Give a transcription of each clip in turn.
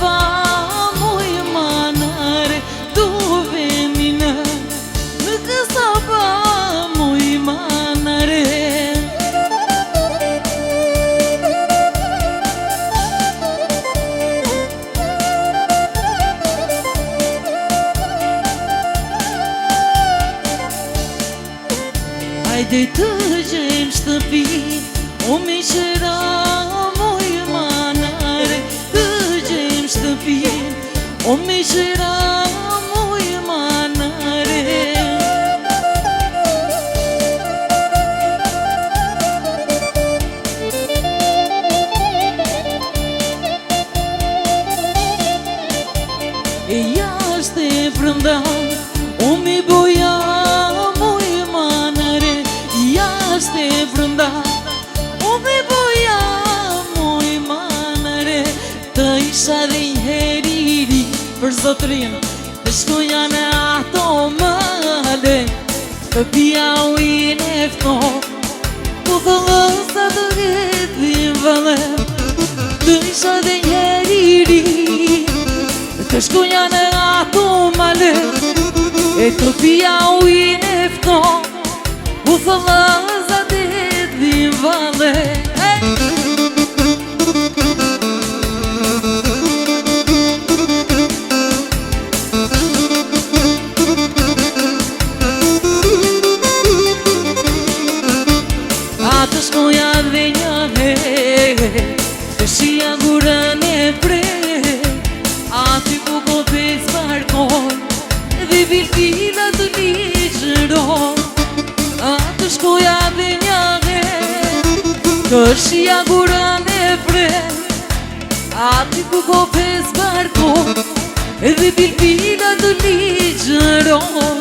pa muj manare du venina në kësa pa muj manare Hajde të gjem shtëpi o mi qëra muj manare të gjem shtëpi o mi qëra muj manare E jashtë e brënda o mi boja muj manare jashtë e brënda o mi boja muj manare të isha dhe i heriri për zotrin të shkoja në ato male të pia ujin e fto ku thëllësa të gjithin vale të isha dhe i heriri të shkoja në ato male e të pia ujin e fto ku thëllësa të gjithin vale Atë shkoja dhe një herë të shia gurën e pre aty ku ko pes barkon dhe vilpila të ligjëron Atë shkoja dhe një herë të shia gurën e pre aty ku ko pes barkon dhe vilpila të ligjëron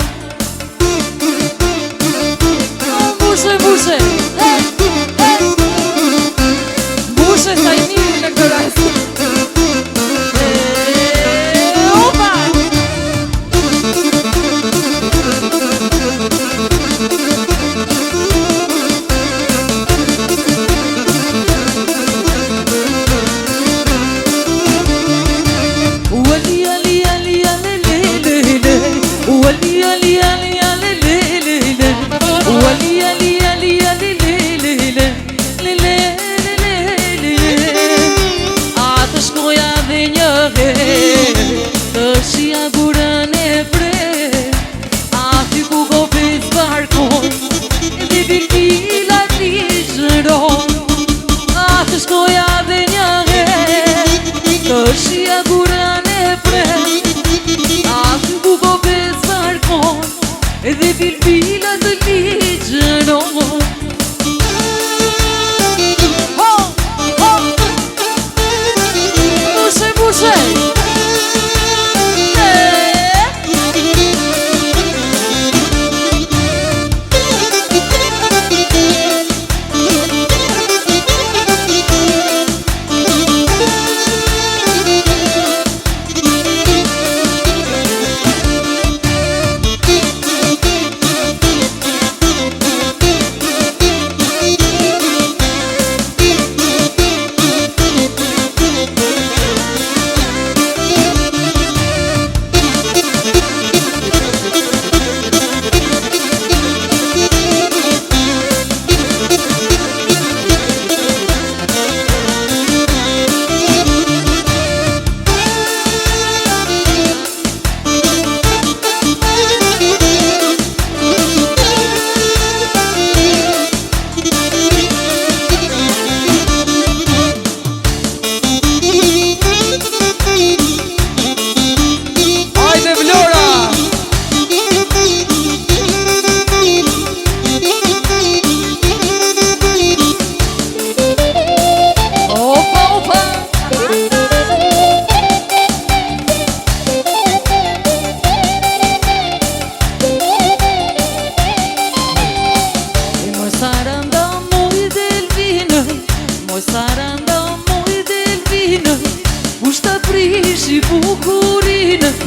Bushe, bushe Bushe sa i mirë në këtë rast Opa Uali, ali, ali, ali, le, le, le Uali, ali, ali, ali, le, le, le Uali, ali, ali, ali, le, le, le Le, le, le, le, le Atë shkoja dhe një herë të shia gurën e pre aty ku ko pes barkon dhe vilpila ligjëron Atë shkoja dhe një herë të shia gurën e pre aty ku ko pes barkon dhe vilpila të ligjëron Bushe, bushe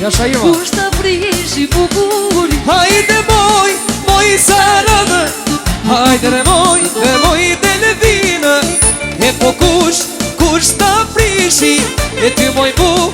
Jasha ima Kushta prishi bukuri Hajde moj sarave Hajde re moj delvine E po kush ta prishi E ty moj mu